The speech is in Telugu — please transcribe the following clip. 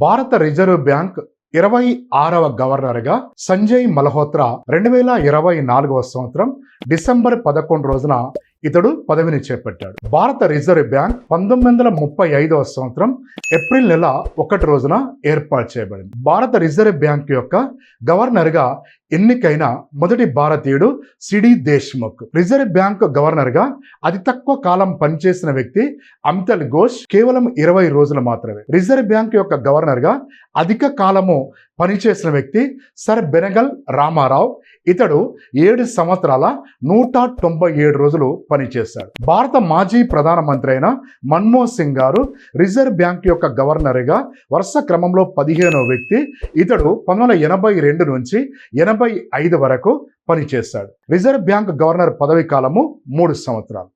భారత రిజర్వ్ బ్యాంక్ 26వ గవర్నర్గా సంజయ్ మల్హోత్రా 2024వ సంవత్సరం డిసెంబర్ 11 రోజున ఇతడు పదవిని చేపట్టాడు. భారత రిజర్వ్ బ్యాంక్ 1935వ సంవత్సరం ఏప్రిల్ నెల 1 రోజున ఏర్పాటు చేయబడింది. భారత రిజర్వ్ బ్యాంక్ యొక్క గవర్నర్గా ఎన్నికైన మొదటి భారతీయుడు సిడి దేశ్ముఖ్. రిజర్వ్ బ్యాంక్ గవర్నర్గా అతి తక్కువ కాలం పనిచేసిన వ్యక్తి అమితల్ ఘోష్, కేవలం 20 రోజులు మాత్రమే. రిజర్వ్ బ్యాంక్ యొక్క గవర్నర్గా అధిక కాలము పనిచేసిన వ్యక్తి సర్ బెనగల్ రామారావు. ఇతడు 7 సంవత్సరాల 197 రోజులు పనిచేశాడు. భారత మాజీ ప్రధానమంత్రి అయిన మన్మోహన్ సింగ్ గారు రిజర్వ్ బ్యాంక్ యొక్క గవర్నర్గా వరుస క్రమంలో 15వ వ్యక్తి. ఇతడు 1982 నుంచి 85 వరకు పనిచేశాడు. రిజర్వ్ బ్యాంక్ గవర్నర్ పదవి కాలము 3 సంవత్సరాలు.